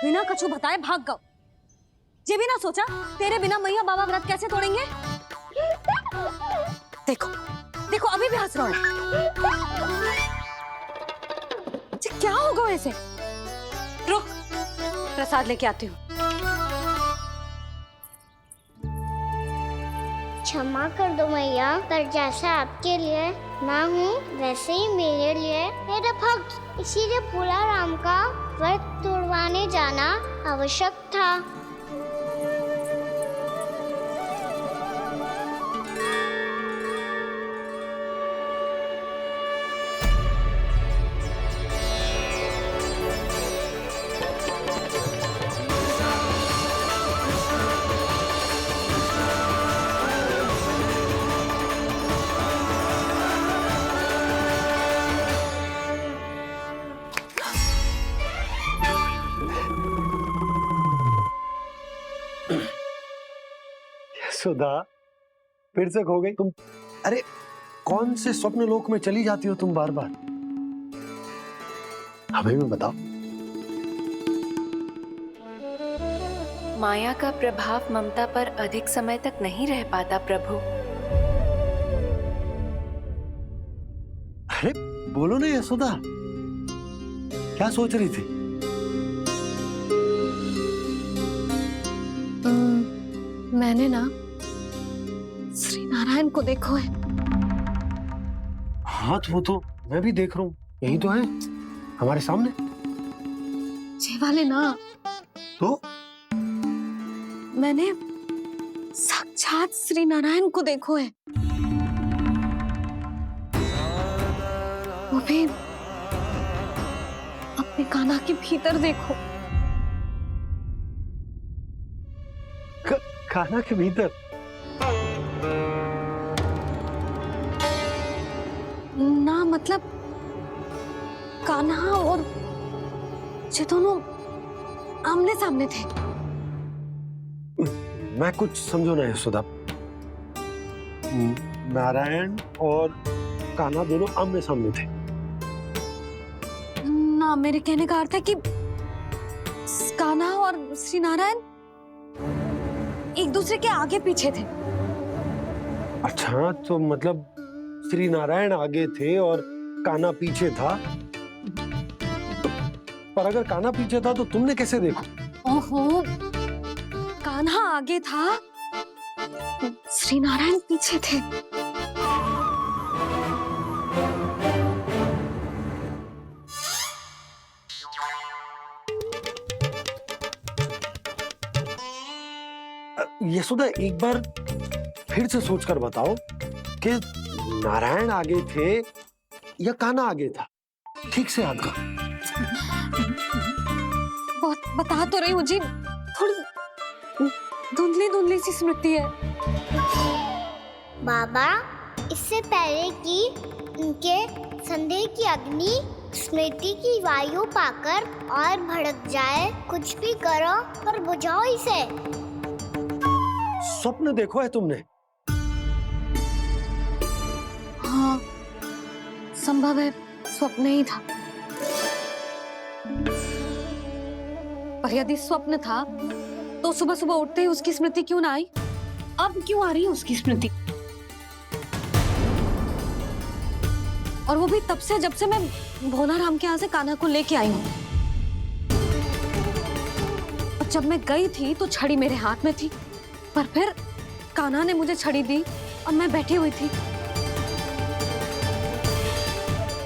बिना कछु बताए भाग गओ। ये भी ना सोचा तेरे बिना मैया बाबा व्रत कैसे तोड़ेंगे। देखो देखो अभी भी हंस रहा है। क्या होगा वैसे? रुक, प्रसाद लेके आती हूँ। क्षमा कर दो मैया, पर जैसा आपके लिए मैं हूँ वैसे ही मेरे लिए मेरा भक्त, इसीलिए भोला राम का व्रत तोड़वाने जाना आवश्यक था। सुधा, फिर से खो गई तुम। अरे कौन से स्वप्न लोक में चली जाती हो तुम बार बार? हमें भी बताओ। माया का प्रभाव ममता पर अधिक समय तक नहीं रह पाता प्रभु। अरे बोलो ना यशोदा, क्या सोच रही थी? मैंने ना श्री नारायण को देखो है। हाँ तो वो तो मैं भी देख रहा हूँ, यही तो है हमारे सामने। ये वाले ना, तो मैंने साक्षात श्री नारायण को देखो है, वो भी अपने कान्हा के भीतर देखो। कान्हा के भीतर? ना मतलब कान्हा और ये दोनों आमने सामने थे। मैं कुछ समझो ना यशोदा। नारायण और कान्हा दोनों आमने सामने थे? ना, मेरे कहने का अर्थ है कि कान्हा और श्री नारायण एक दूसरे के आगे पीछे थे। अच्छा, तो मतलब श्री नारायण आगे थे और कान्हा पीछे था। पर अगर कान्हा पीछे था तो तुमने कैसे देखा? ओहो, कान्हा आगे था, श्री नारायण पीछे थे। यशोदा, एक बार फिर से सोचकर बताओ कि नारायण आगे थे या कान्हा आगे था? ठीक से याद करो। बहुत बता तो रही हूँ जी, थोड़ी धुंधली धुंधली सी स्मृति है। बाबा, इससे पहले कि उनके संदेह की अग्नि स्मृति की वायु पाकर और भड़क जाए, कुछ भी करो और बुझाओ इसे। स्वप्न देखो है तुमने? हाँ, संभव है स्वप्न ही था। पर यदि स्वप्न था तो सुबह सुबह उठते ही उसकी स्मृति क्यों ना आई? अब क्यों आ रही है उसकी स्मृति? और वो भी तब से जब से मैं भोला राम के यहाँ से कान्हा को लेके आई हूँ। और जब मैं गई थी तो छड़ी मेरे हाथ में थी, पर फिर कान्हा ने मुझे छड़ी दी और मैं बैठी हुई थी।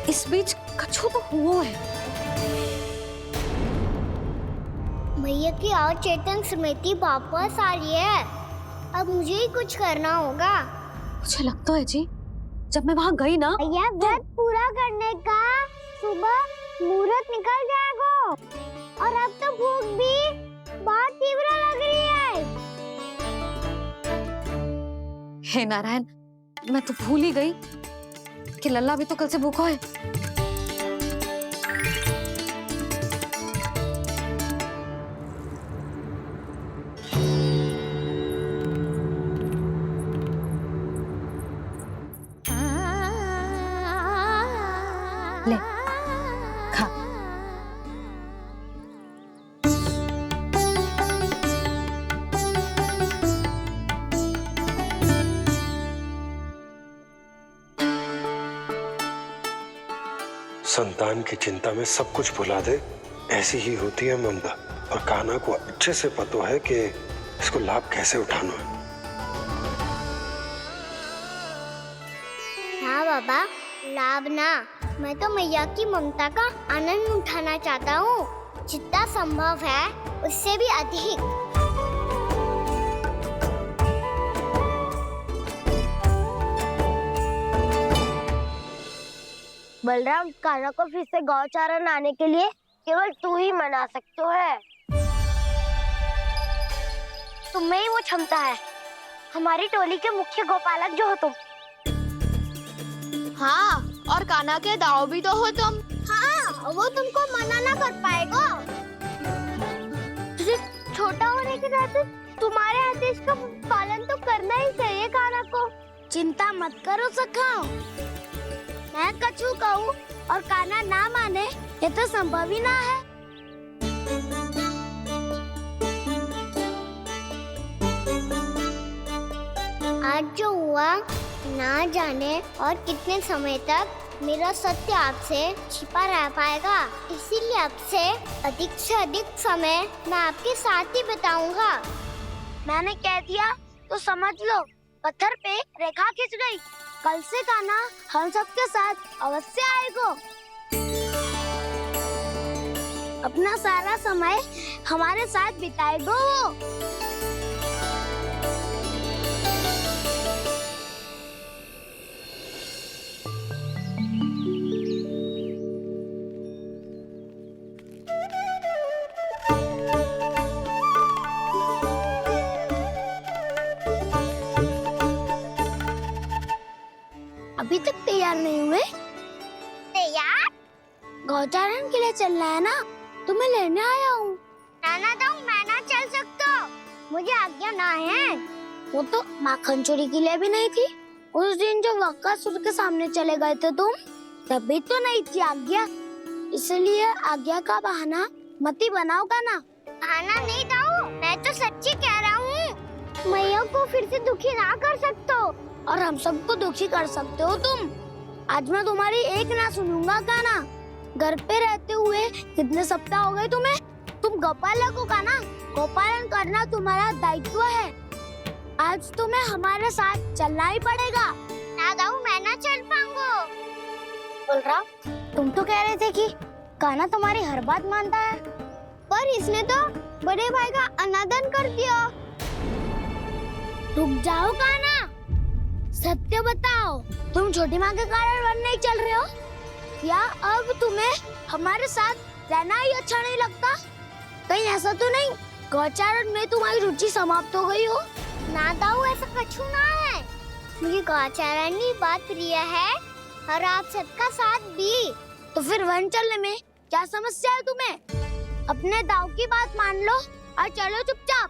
इस बीच कछु तो हुआ है। भैया की और चेतन स्मृति वापस आ रही है। अब मुझे ही कुछ करना होगा। मुझे लगता है जी, जब मैं वहां गई ना, भैया व्रत पूरा करने का सुबह मुहूर्त निकल जाएगा और अब तो भूख भी बहुत तीव्र लग रही है। हे नारायण, मैं तो भूल ही गई कि लल्ला भी तो कल से भूखा है। ले, खा। संतान की चिंता में सब कुछ भुला दे, ऐसी ही होती है ममता। और कान्हा को अच्छे से पता है कि इसको लाभ कैसे उठाना है। हाँ बाबा, लाभ ना, मैं तो मैया की ममता का आनंद उठाना चाहता हूँ, जितना संभव है उससे भी अधिक। बलराम, कान्हा को फिर से गौचारण आने के लिए केवल तू ही मना सकते है। तुम में ही वो क्षमता है, हमारी टोली के मुख्य गोपालक जो हो तुम। हाँ, और कान्हा के दाव भी तो हो तुम। हाँ, वो तुमको मना ना कर पाएगा। तुझे छोटा होने के नाते तुम्हारे आदेश का पालन तो करना ही चाहिए कान्हा को। चिंता मत करो सखा, मैं कछु कहूँ और कान्हा ना माने, ये तो संभव ही ना है। आज जो हुआ ना जाने और कितने समय तक मेरा सत्य आपसे छिपा रह पाएगा, इसीलिए आपसे अधिक से अधिक समय मैं आपके साथ ही बिताऊंगा। मैंने कह दिया तो समझ लो, पत्थर पे रेखा खिंच गई। कल से कान्हा हम सबके साथ अवश्य आएगा। अपना सारा समय हमारे साथ बिताएगा वो। अभी तक तैयार नहीं हुए? तैयार? गौचारण के लिए चलना है ना, तुम्हें लेने आया हूँ। नाना दाऊ, मैं ना चल सकता, मुझे आज्ञा ना है। वो तो माखन चोरी के लिए भी नहीं थी। उस दिन जो बकासुर के सामने चले गए थे तुम, तभी तो नहीं थी आज्ञा। इसलिए आज्ञा का बहाना मत ही बनाओ कान्हा। बहाना नहीं दाऊ, मैं तो सच्ची कह रहा हूँ। मैया को फिर से दुखी ना कर सकते हो। और हम सबको दुखी कर सकते हो तुम। आज मैं तुम्हारी एक ना सुनूंगा कान्हा। घर पे रहते हुए कितने सप्ताह हो गए तुम्हें? तुम गोपालक हो कान्हा, गोपालन करना तुम्हारा दायित्व है। आज तुम्हें हमारे साथ चलना ही पड़ेगा। ना दाऊ, मैं ना चल पाऊंगा। बलराम, तुम तो कह रहे थे कि कान्हा तुम्हारी हर बात मानता है, पर इसने तो बड़े भाई का अनादर कर दिया। रुक जाओ कान्हा, सत्य बताओ, तुम छोटी माँ के कारण वन नहीं चल रहे हो या अब तुम्हें हमारे साथ रहना ही अच्छा नहीं लगता? कहीं ऐसा तो नहीं गौचारण में तुम्हारी रुचि समाप्त हो गई हो? ना दाऊ, ऐसा कछु ना है। मुझे गौचारण की बात प्रिय है और आप सबका साथ भी। तो फिर वन चलने में क्या समस्या है तुम्हें? अपने दाऊ की बात मान लो और चलो चुपचाप।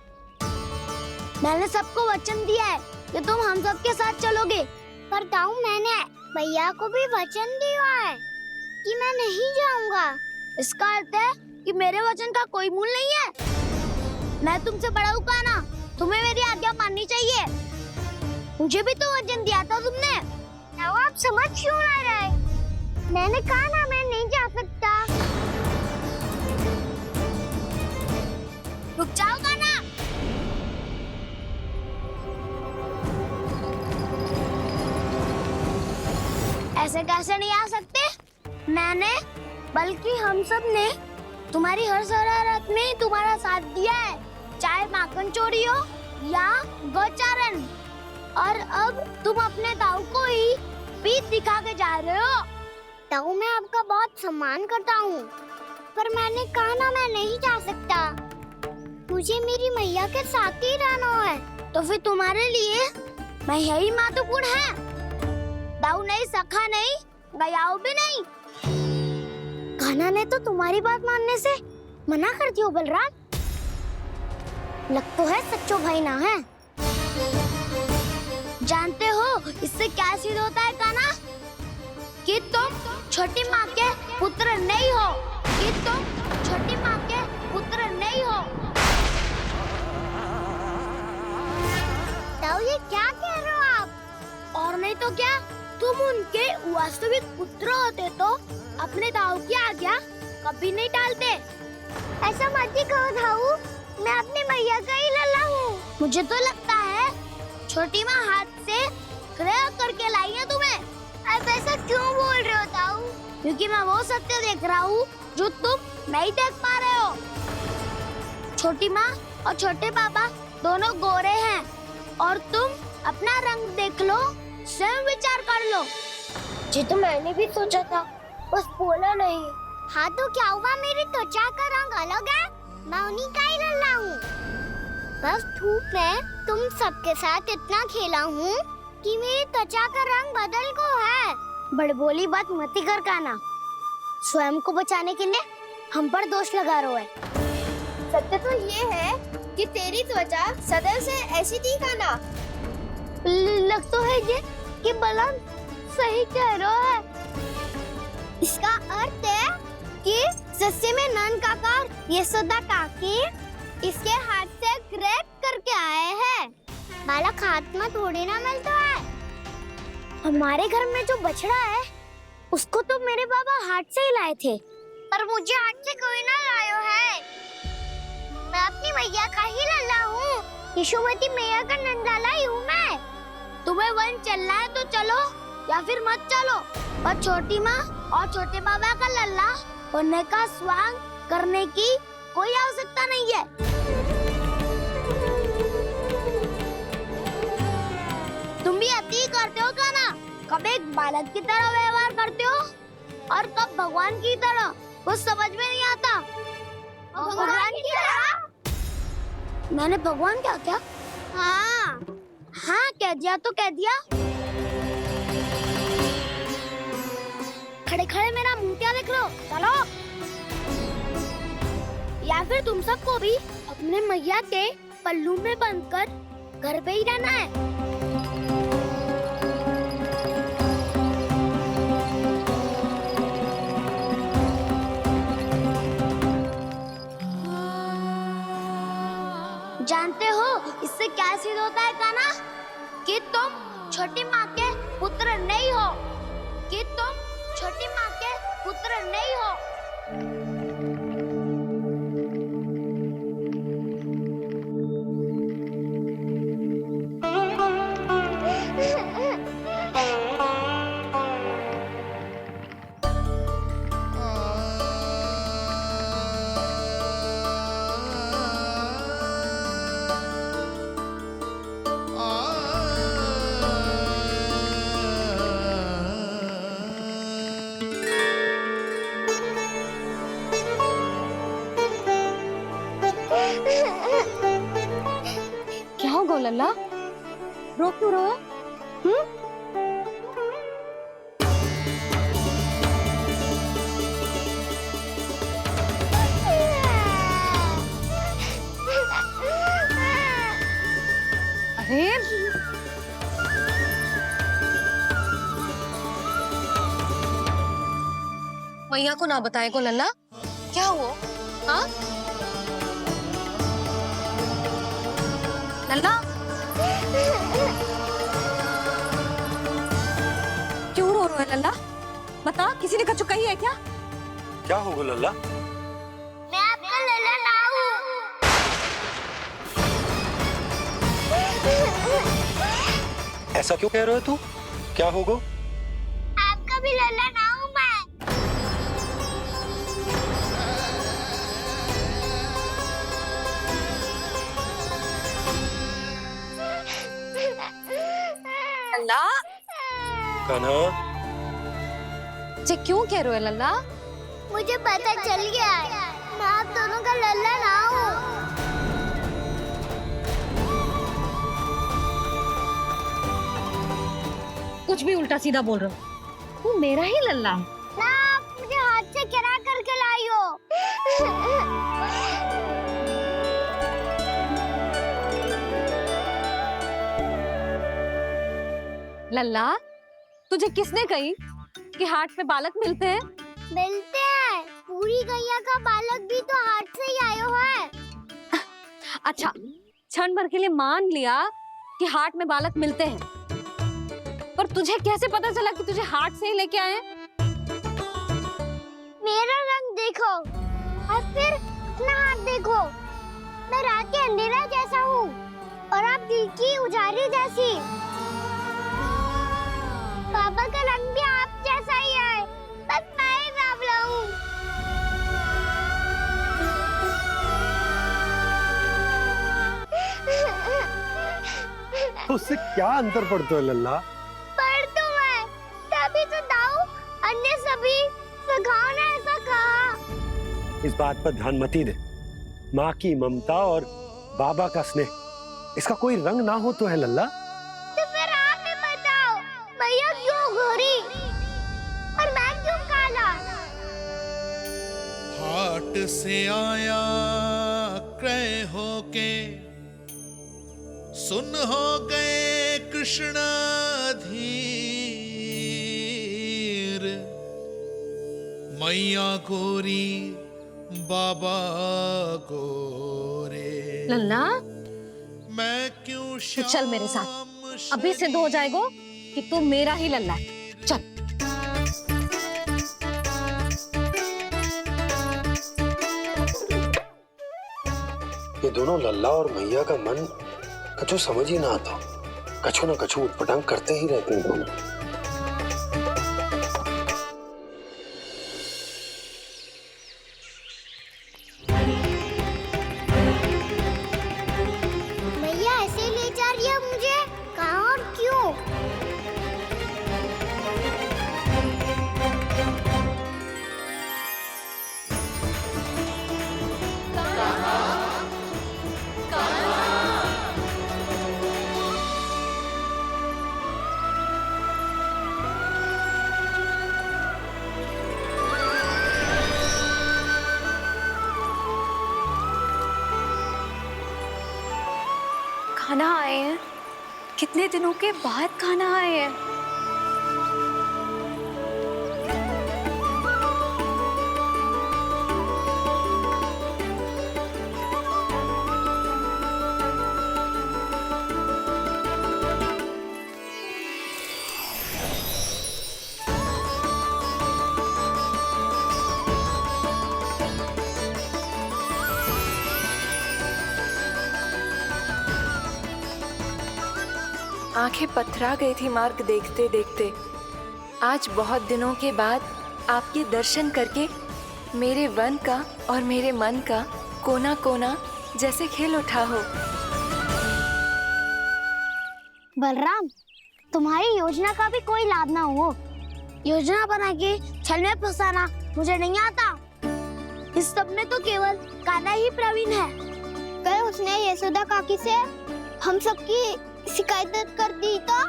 मैंने सबको वचन दिया है कि तुम हम सबके साथ चलोगे। पर दाऊ, मैंने भैया को भी वचन दिया है कि मैं नहीं जाऊंगा। इसका अर्थ है कि मेरे वचन का कोई मूल नहीं है। मैं तुमसे बड़ा हूँ कान्हा, तुम्हें मेरी आज्ञा माननी चाहिए। मुझे भी तो वचन दिया था तुमने। दाऊ, आप समझ क्यों ना रहे? मैंने कहा ना, मैं नहीं जा सकता। रुक जाओ कान्हा। ऐसे कैसे नहीं आ सकते? मैंने बल्कि हम सब ने तुम्हारी हर शरारत में तुम्हारा साथ दिया है, चाहे माखन चोरी हो या गौचारण। और अब तुम अपने दाऊ को ही पीठ दिखा के जा रहे हो। दाऊ, मैं आपका बहुत सम्मान करता हूँ, पर मैंने कहा ना, मैं नहीं जा सकता। मुझे मेरी मैया के साथ ही रहना है। तो फिर तुम्हारे लिए मैया ही महत्वपूर्ण है। दाऊ नहीं, सखा नहीं, गयाऊ भी नहीं। कान्हा ने तो तुम्हारी बात मानने से मना कर दिया। बलराम, लग तो है सच्चो भाई ना है। जानते हो इससे क्या सिद्ध होता है कान्हा? कि तुम छोटी माँ के पुत्र नहीं हो, कि तुम छोटी माँ के पुत्र नहीं हो। दाऊ, ये क्या कह रहे हो आप? और नहीं तो क्या, तुम उनके वास्तविक पुत्र होते तो अपने अपने दाऊ की आज्ञा कभी नहीं टालते। ऐसा मत ही कहो दाऊ, मैं अपनी मैया का ही लल्ला हूँ। मुझे तो लगता है छोटी माँ हाथ से ग्रह करके लाई है तुम्हें। अब ऐसा क्यों बोल रहे हो दाऊ? क्योंकि मैं वो सत्य देख रहा हूँ जो तुम नहीं देख पा रहे हो। छोटी माँ और छोटे पापा दोनों गोरे हैं और तुम अपना रंग देख लो, स्वयं विचार कर लो। जी तो मैंने भी सोचा था, बस बोला नहीं। हाँ तो क्या हुआ, मेरी त्वचा का रंग अलग है, मैं उन्हीं का ही लल्ला हूँ। बस धूप में तुम सबके साथ इतना खेला हूँ कि मेरी त्वचा का रंग बदल को है। बड़बोली बात मत ही कर काना, स्वयं को बचाने के लिए हम पर दोष लगा रहे है। सत्य तो ये है कि तेरी त्वचा सदैव से ऐसी थी काना। लग तो है ये कि बलम सही कह रहा है। इसका अर्थ है कि सस्ते में नन काका यशोदा काकी इसके हाथ से ग्रेट करके आए हैं। बालक हाथ में थोड़ी ना मिलता है। हमारे घर में जो बछड़ा है उसको तो मेरे बाबा हाथ से ही लाए थे, पर मुझे हाथ से कोई ना लायो है। मैं अपनी मैया का ही लल्ला हूँ, यशोमती मैया का नंदलाला ही हूँ मैं। तुम्हें वन चलना है तो चलो या फिर मत चलो, पर छोटी माँ और छोटे बाबा का लल्ला बनने का स्वांग करने की कोई आवश्यकता नहीं है। तुम भी अति करते हो काना, कब एक बालक की तरह व्यवहार करते हो और कब भगवान की तरह, कुछ समझ में नहीं आता। भगवान की तरह? मैंने भगवान क्या क्या? हाँ हाँ कह दिया तो कह दिया। खड़े खड़े मेरा मुंह क्या देख लो, चलो। या फिर तुम सबको भी अपने मैया के पल्लू में बंधकर घर पे ही रहना है। जानते हो इससे क्या सिद्ध होता है काना? कि तुम छोटी माँ के पुत्र नहीं हो, कि तुम छोटी माँ के पुत्र नहीं हो। क्या हो गो लल्ला, रो क्यों रहा? अरे मैया को ना बताए को लल्ला, क्या हुआ? हाँ लल्ला, क्यों रो रहा है लल्ला? बता, किसी ने कछु कही है क्या? क्या होगा लल्ला? मैं आपका लल्ला ना हूँ। ऐसा क्यों कह रहे हो तू? क्या होगा? आपका भी लल्ला ना हूँ मैं। लल्ला, कान्हा, जे क्यों कह रहे हो लल्ला? मुझे पता चल गया है, मैं आप दोनों का लल्ला ना हूँ। कुछ भी उल्टा सीधा बोल रहे हो, तू मेरा ही लल्ला है। ना आप मुझे हाथ से गिरा करके लाई हो। लल्ला, तुझे किसने कही कि हाट में बालक मिलते हैं? मिलते हैं, पूरी गैया का बालक भी तो हाथ से ही आयो है। अच्छा, क्षण भर के लिए मान लिया कि हाट में बालक मिलते हैं, पर तुझे कैसे पता चला कि तुझे हाट से ही लेके आए हैं? मेरा रंग देखो और फिर अपना हाथ देखो। मैं रात के अंधेरा जैसा हूँ और आप दिल की उजाली जैसी। पापा का रंग भी आप जैसा ही है, बस मैं ही बावला हूँ। उससे क्या अंतर पड़ता है लल्ला? पर तो मैं तभी तो दाऊ अन्य सभी सखाओ ने ऐसा कहा। इस बात पर ध्यान मत ही दे। माँ की ममता और बाबा का स्नेह, इसका कोई रंग ना हो तो है लल्ला। तो फिर आप ही बताओ, मैया क्यों गोरी और मैं क्यों काला? हाट से आया क्रय होके, सुन हो गए कृष्ण धीर। मैया गोरी बाबा गोरे, लल्ला मैं क्यों तू चल मेरे साथ, अभी सिद्ध हो जाएगा कि तू मेरा ही लल्ला है। चल। ये दोनों लल्ला और मैया का मन कछु समझ ही ना आता। कछु ना कछु उटपटांग करते ही रहते हैं दोनों। मैया ऐसे ले जा रही है मुझे, कहाँ और क्यों? खाना आए हैं, कितने दिनों के बाद खाना आए हैं। आंखें पथरा गई थी मार्ग देखते देखते। आज बहुत दिनों के बाद आपके दर्शन करके मेरे वन का और मेरे मन का कोना कोना जैसे खेल उठा हो। बलराम, तुम्हारी योजना का भी कोई लाभ ना हो। योजना बना के छल में फंसाना मुझे नहीं आता। इस सब में तो केवल कान्हा ही प्रवीण है। कल उसने यशोदा काकी से हम सबकी शिकायत कर दी तो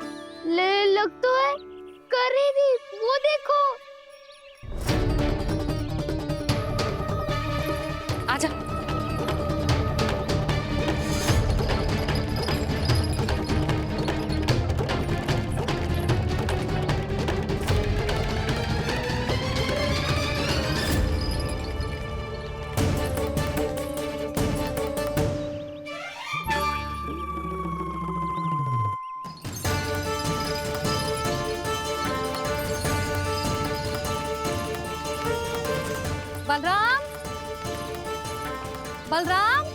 ले लग तो है कर ही दी, वो देखो। आजा। बलराम, बलराम,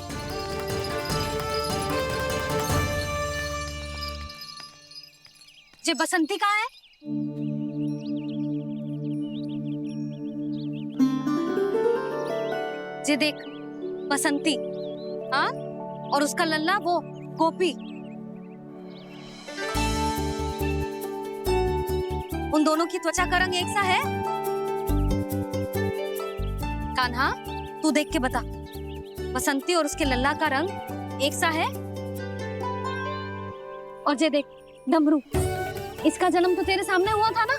ये बसंती कहाँ है? ये देख, बसंती, हाँ, और उसका लल्ला वो गोपी। उन दोनों की त्वचा का रंग एक सा है? कान्हा, तू देख के बता, बसंती और उसके लल्ला का रंग एक सा है? और ये देख, डमरू, इसका जन्म तो तेरे सामने हुआ था ना?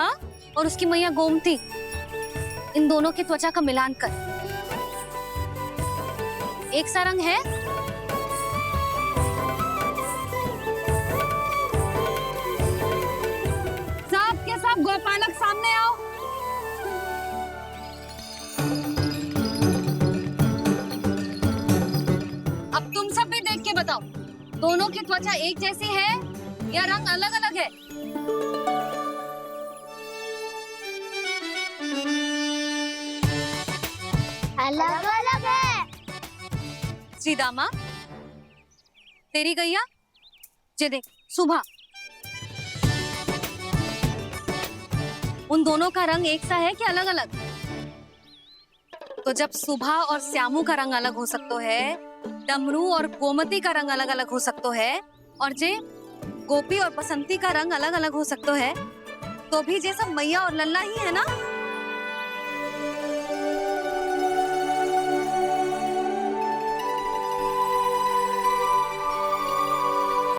हाँ? और उसकी मैया गोमती, इन दोनों की त्वचा का मिलान कर, एक सा रंग है? सब के सब गोपालक सामने आओ। अब तुम सब भी देख के बताओ, दोनों की त्वचा एक जैसी है या रंग अलग अलग है? अलग अलग है। श्रीदामा, तेरी गैया, ये देख सुबह, उन दोनों का रंग एक सा है कि अलग अलग? तो जब सुबह और श्यामू का रंग अलग हो सकता है, डमरू और गोमती का रंग अलग अलग हो सकता है, और जे गोपी और बसंती का रंग अलग अलग हो सकता है, तो भी जे सब मैया और लल्ला ही है ना।